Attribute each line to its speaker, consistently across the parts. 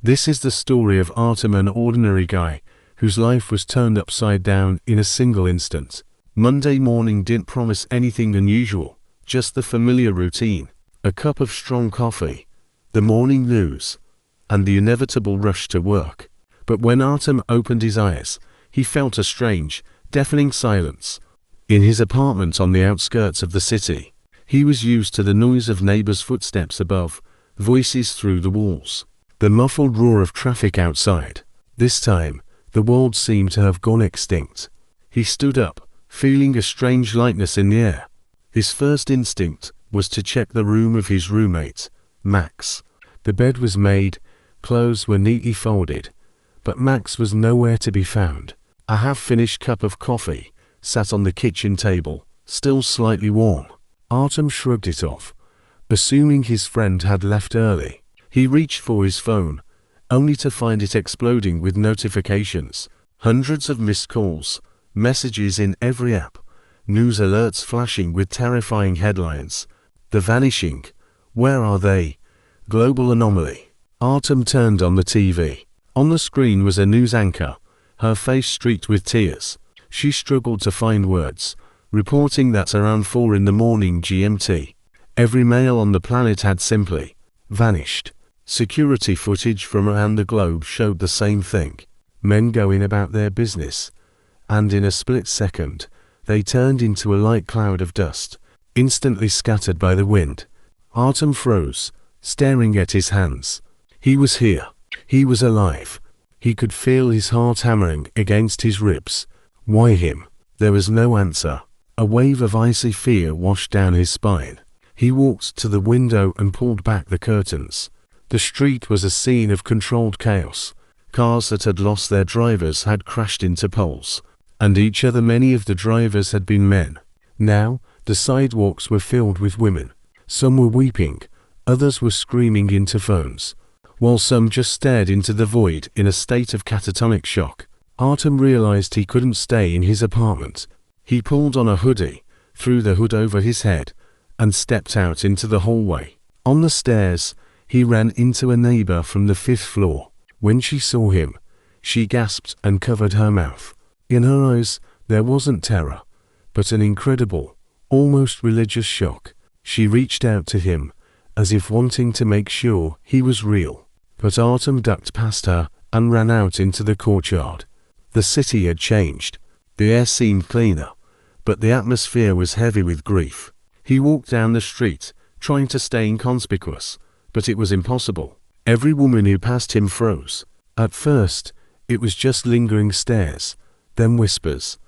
Speaker 1: This is the story of Artem, an ordinary guy whose life was turned upside down in a single instant. Monday morning didn't promise anything unusual, just the familiar routine. A cup of strong coffee, the morning news, and the inevitable rush to work. But when Artem opened his eyes, he felt a strange, deafening silence. In his apartment on the outskirts of the city, he was used to the noise of neighbors' footsteps above, voices through the walls, the muffled roar of traffic outside. This time, the world seemed to have gone extinct. He stood up, feeling a strange lightness in the air. His first instinct was to check the room of his roommate, Max. The bed was made, clothes were neatly folded, but Max was nowhere to be found. A half-finished cup of coffee sat on the kitchen table, still slightly warm. Artem shrugged it off, assuming his friend had left early. He reached for his phone, only to find it exploding with notifications. Hundreds of missed calls, messages in every app, news alerts flashing with terrifying headlines. The vanishing, where are they? Global anomaly. Artem turned on the TV. On the screen was a news anchor, her face streaked with tears. She struggled to find words, reporting that around 4 in the morning GMT, every male on the planet had simply vanished. Security footage from around the globe showed the same thing. Men going about their business, and in a split second, they turned into a light cloud of dust, instantly scattered by the wind. Artem froze, staring at his hands. He was here. He was alive. He could feel his heart hammering against his ribs. Why him? There was no answer. A wave of icy fear washed down his spine. He walked to the window and pulled back the curtains. The street was a scene of controlled chaos. Cars that had lost their drivers had crashed into poles, and each other. Many of the drivers had been men. Now, the sidewalks were filled with women. Some were weeping, others were screaming into phones, while some just stared into the void in a state of catatonic shock. Artem realized he couldn't stay in his apartment. He pulled on a hoodie, threw the hood over his head, and stepped out into the hallway. On the stairs, he ran into a neighbor from the 5th floor. When she saw him, she gasped and covered her mouth. In her eyes, there wasn't terror, but an incredible, almost religious shock. She reached out to him, as if wanting to make sure he was real. But Artem ducked past her and ran out into the courtyard. The city had changed. The air seemed cleaner, but the atmosphere was heavy with grief. He walked down the street, trying to stay inconspicuous, but it was impossible. Every woman who passed him froze. At first, it was just lingering stares, then whispers,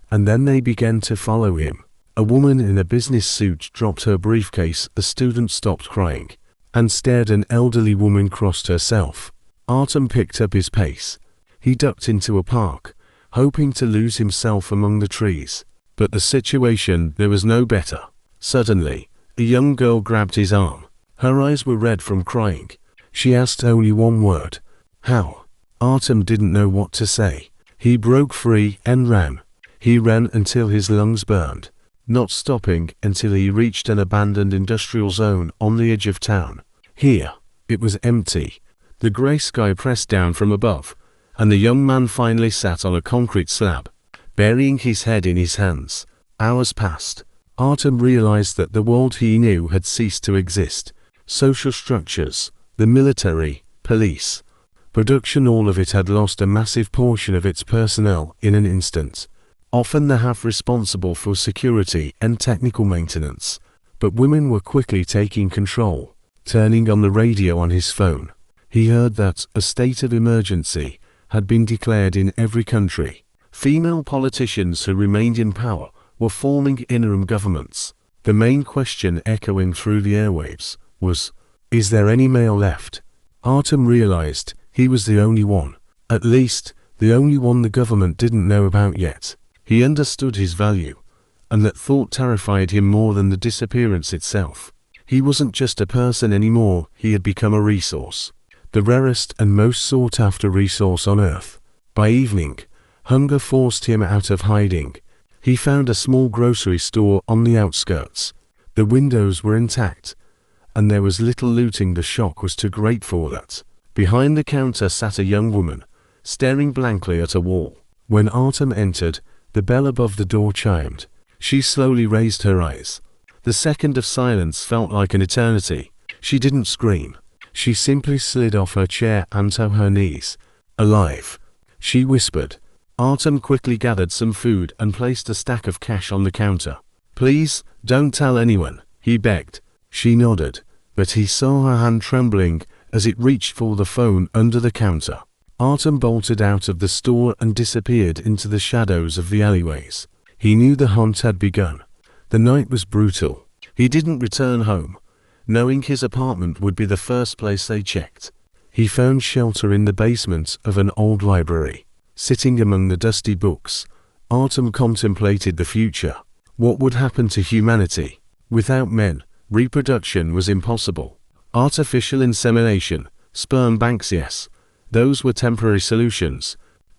Speaker 1: and then they began to follow him. A woman in a business suit dropped her briefcase, a student stopped crying, and stared. An elderly woman crossed herself. Artem picked up his pace. He ducked into a park, hoping to lose himself among the trees. But the situation there was no better. Suddenly, a young girl grabbed his arm. Her eyes were red from crying. She asked only one word. How? Artem didn't know what to say. He broke free and ran. He ran until his lungs burned, not stopping until he reached an abandoned industrial zone on the edge of town. Here, it was empty. The grey sky pressed down from above, and the young man finally sat on a concrete slab, burying his head in his hands. Hours passed. Artem realized that the world he knew had ceased to exist. Social structures, the military, police, production, all of it had lost a massive portion of its personnel in an instant. Often the half responsible for security and technical maintenance. But women were quickly taking control. Turning on the radio on his phone, he heard that a state of emergency had been declared in every country. Female politicians who remained in power were forming interim governments. The main question echoing through the airwaves was, is there any male left? Artem realized he was the only one. At least, the only one the government didn't know about yet. He understood his value, and that thought terrified him more than the disappearance itself. He wasn't just a person anymore, he had become a resource. The rarest and most sought-after resource on Earth. By evening, hunger forced him out of hiding. He found a small grocery store on the outskirts. The windows were intact, and there was little looting. The shock was too great for that. Behind the counter sat a young woman, staring blankly at a wall. When Artem entered, the bell above the door chimed. She slowly raised her eyes. The second of silence felt like an eternity. She didn't scream. She simply slid off her chair and to her knees. "Alive," she whispered. Artem quickly gathered some food and placed a stack of cash on the counter. "Please, don't tell anyone," he begged. She nodded, but he saw her hand trembling as it reached for the phone under the counter. Artem bolted out of the store and disappeared into the shadows of the alleyways. He knew the hunt had begun. The night was brutal. He didn't return home, knowing his apartment would be the first place they checked. He found shelter in the basement of an old library. Sitting among the dusty books, Artem contemplated the future. What would happen to humanity? Without men, reproduction was impossible. Artificial insemination, sperm banks, yes, those were temporary solutions,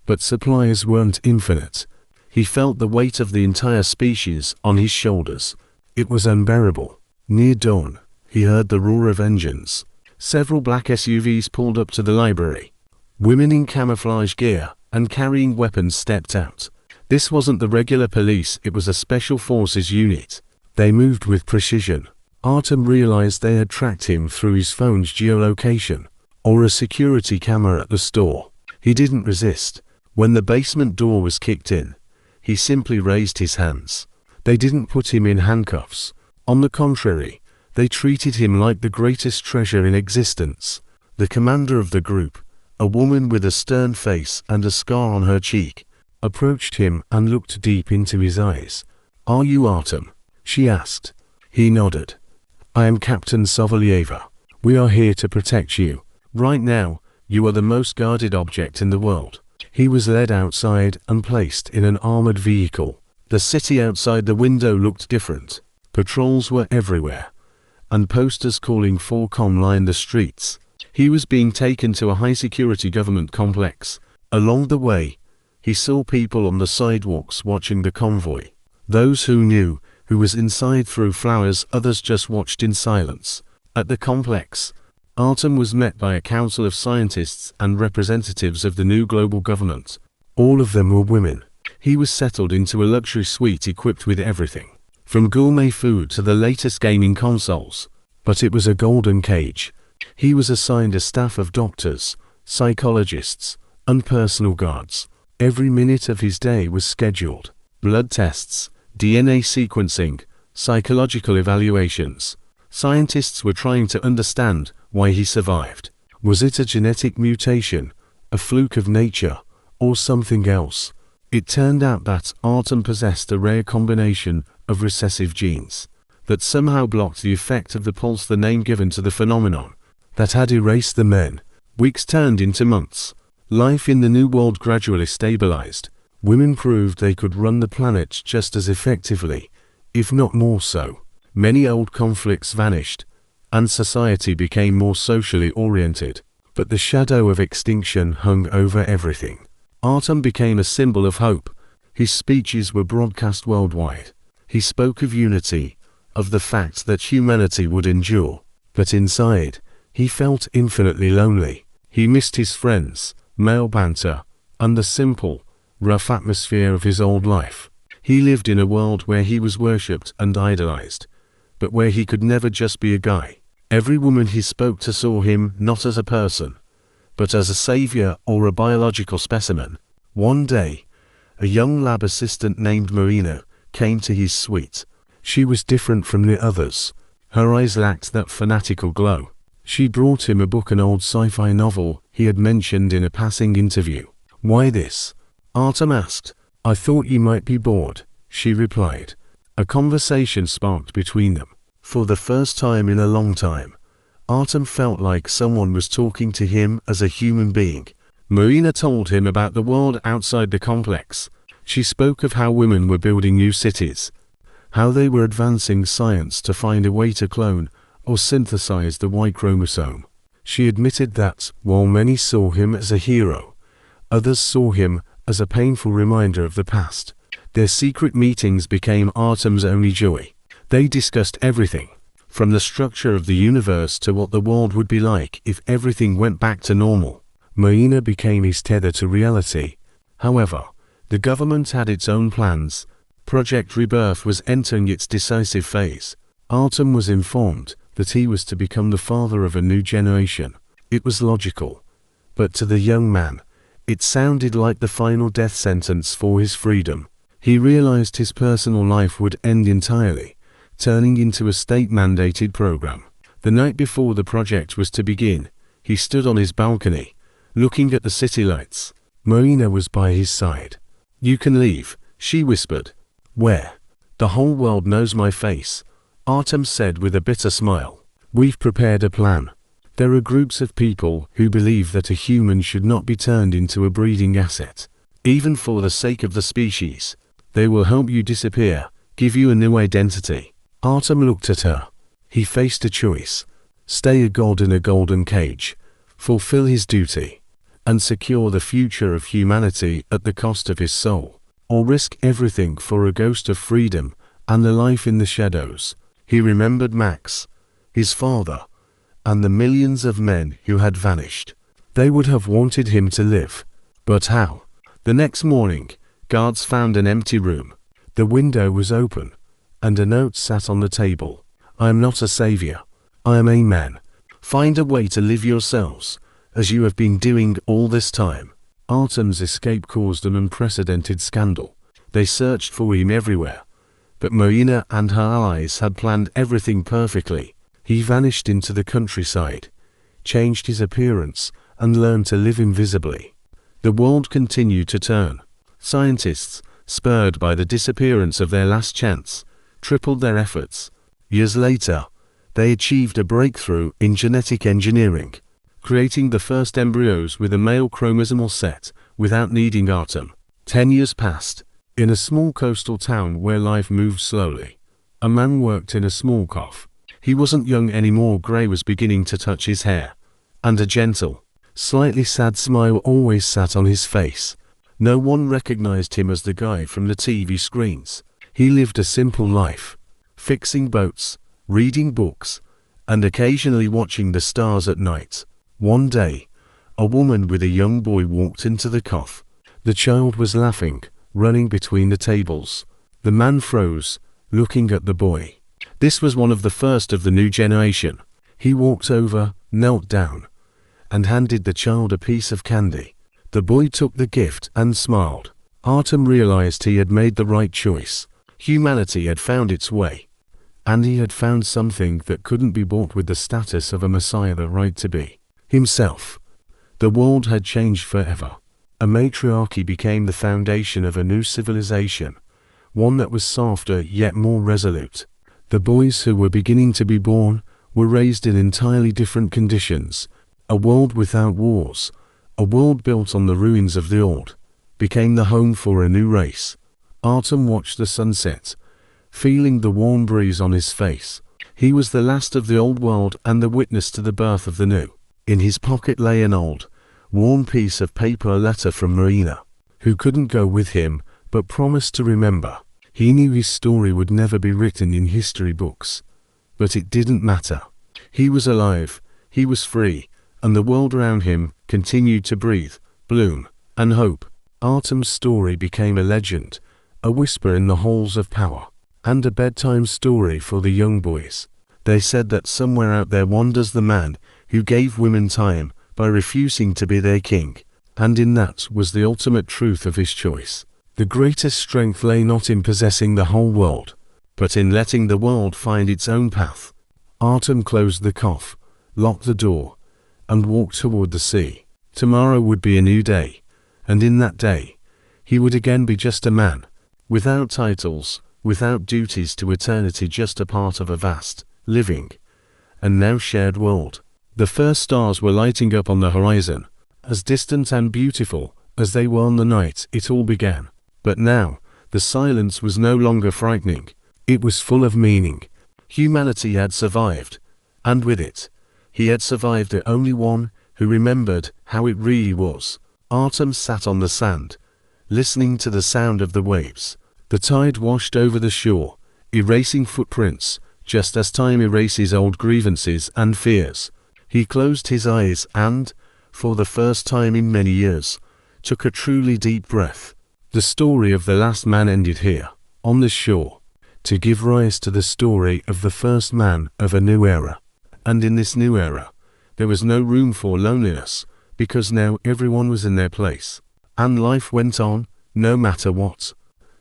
Speaker 1: but supplies weren't infinite. He felt the weight of the entire species on his shoulders. It was unbearable. Near dawn, he heard the roar of engines. Several black SUVs pulled up to the library. Women in camouflage gear and carrying weapons stepped out. This wasn't the regular police, it was a special forces unit. They moved with precision. Artem realized they had tracked him through his phone's geolocation, or a security camera at the store. He didn't resist. When the basement door was kicked in, he simply raised his hands. They didn't put him in handcuffs. On the contrary, they treated him like the greatest treasure in existence. The commander of the group, a woman with a stern face and a scar on her cheek, approached him and looked deep into his eyes. "Are you Artem?" she asked. He nodded. "I am Captain Sovolyeva. We are here to protect you. Right now, you are the most guarded object in the world." He was led outside and placed in an armored vehicle. The city outside the window looked different. Patrols were everywhere, and posters calling for calm lined the streets. He was being taken to a high-security government complex. Along the way, he saw people on the sidewalks watching the convoy. Those who knew who was inside threw flowers, others just watched in silence. At the complex, Artem was met by a council of scientists and representatives of the new global government. All of them were women. He was settled into a luxury suite equipped with everything, from gourmet food to the latest gaming consoles. But it was a golden cage. He was assigned a staff of doctors, psychologists, and personal guards. Every minute of his day was scheduled. Blood tests, DNA sequencing, psychological evaluations. Scientists were trying to understand why he survived. Was it a genetic mutation, a fluke of nature, or something else? It turned out that Artem possessed a rare combination of recessive genes that somehow blocked the effect of the pulse, the name given to the phenomenon that had erased the men. Weeks turned into months. Life in the new world gradually stabilized. Women proved they could run the planet just as effectively, if not more so. Many old conflicts vanished, and society became more socially oriented. But the shadow of extinction hung over everything. Artem became a symbol of hope. His speeches were broadcast worldwide. He spoke of unity, of the fact that humanity would endure. But inside, he felt infinitely lonely. He missed his friends, male banter, and the simple, rough atmosphere of his old life. He lived in a world where he was worshipped and idolized, but where he could never just be a guy. Every woman he spoke to saw him not as a person, but as a savior or a biological specimen. One day, a young lab assistant named Marina came to his suite. She was different from the others. Her eyes lacked that fanatical glow. She brought him a book, an old sci-fi novel he had mentioned in a passing interview. "Why this?" Artem asked. "I thought you might be bored," she replied. A conversation sparked between them. For the first time in a long time, Artem felt like someone was talking to him as a human being. Marina told him about the world outside the complex. She spoke of how women were building new cities, how they were advancing science to find a way to clone or synthesize the Y chromosome. She admitted that, while many saw him as a hero, others saw him as a painful reminder of the past. Their secret meetings became Artem's only joy. They discussed everything, from the structure of the universe to what the world would be like if everything went back to normal. Marina became his tether to reality. However, the government had its own plans. Project Rebirth was entering its decisive phase. Artem was informed that he was to become the father of a new generation. It was logical. But to the young man, it sounded like the final death sentence for his freedom. He realized his personal life would end entirely, turning into a state-mandated program. The night before the project was to begin, he stood on his balcony, looking at the city lights. Marina was by his side. "You can leave," she whispered. "Where?" "The whole world knows my face," Artem said with a bitter smile. "We've prepared a plan. There are groups of people who believe that a human should not be turned into a breeding asset. Even for the sake of the species, they will help you disappear, give you a new identity." Artem looked at her. He faced a choice: stay a god in a golden cage, fulfill his duty, and secure the future of humanity at the cost of his soul, or risk everything for a ghost of freedom and a life in the shadows. He remembered Max, his father, and the millions of men who had vanished. They would have wanted him to live. But how? The next morning, guards found an empty room. The window was open, and a note sat on the table. "I am not a savior. I am a man. Find a way to live yourselves, as you have been doing all this time." Artem's escape caused an unprecedented scandal. They searched for him everywhere. But Marina and her allies had planned everything perfectly. He vanished into the countryside, changed his appearance, and learned to live invisibly. The world continued to turn. Scientists, spurred by the disappearance of their last chance, tripled their efforts. Years later, they achieved a breakthrough in genetic engineering, creating the first embryos with a male chromosomal set without needing Artem. 10 years passed. In a small coastal town where life moved slowly, a man worked in a small caf. He wasn't young anymore. Grey was beginning to touch his hair, and a gentle, slightly sad smile always sat on his face. No one recognized him as the guy from the TV screens. He lived a simple life, fixing boats, reading books, and occasionally watching the stars at night. One day, a woman with a young boy walked into the caf. The child was laughing, running between the tables. The man froze, looking at the boy. This was one of the first of the new generation. He walked over, knelt down, and handed the child a piece of candy. The boy took the gift and smiled. Artem realized he had made the right choice. Humanity had found its way, and he had found something that couldn't be bought with the status of a messiah, the right to be himself. The world had changed forever. A matriarchy became the foundation of a new civilization, one that was softer yet more resolute. The boys who were beginning to be born were raised in entirely different conditions. A world without wars, a world built on the ruins of the old, became the home for a new race. Artem watched the sunset, feeling the warm breeze on his face. He was the last of the old world and the witness to the birth of the new. In his pocket lay an old, worn piece of paper, a letter from Marina, who couldn't go with him but promised to remember. He knew his story would never be written in history books, but it didn't matter. He was alive, he was free, and the world around him continued to breathe, bloom, and hope. Artem's story became a legend, a whisper in the halls of power, and a bedtime story for the young boys. They said that somewhere out there wanders the man who gave women time by refusing to be their king, and in that was the ultimate truth of his choice. The greatest strength lay not in possessing the whole world, but in letting the world find its own path. Artem closed the caf, locked the door, and walked toward the sea. Tomorrow would be a new day, and in that day, he would again be just a man, without titles, without duties to eternity, just a part of a vast, living, and now shared world. The first stars were lighting up on the horizon, as distant and beautiful as they were on the night it all began. But now, the silence was no longer frightening. It was full of meaning. Humanity had survived, and with it, he had survived, the only one who remembered how it really was. Artem sat on the sand, listening to the sound of the waves. The tide washed over the shore, erasing footprints, just as time erases old grievances and fears. He closed his eyes and, for the first time in many years, took a truly deep breath. The story of the last man ended here, on this shore, to give rise to the story of the first man of a new era. And in this new era, there was no room for loneliness, because now everyone was in their place, and life went on, no matter what.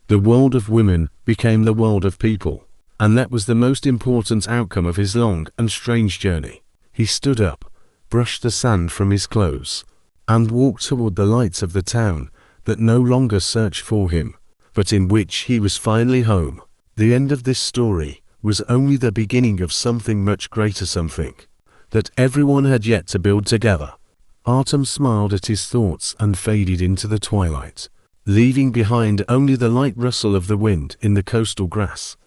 Speaker 1: The world of women became the world of people, and that was the most important outcome of his long and strange journey. He stood up, brushed the sand from his clothes, and walked toward the lights of the town that no longer searched for him, but in which he was finally home. The end of this story was only the beginning of something much greater, something that everyone had yet to build together. Artem smiled at his thoughts and faded into the twilight, leaving behind only the light rustle of the wind in the coastal grass.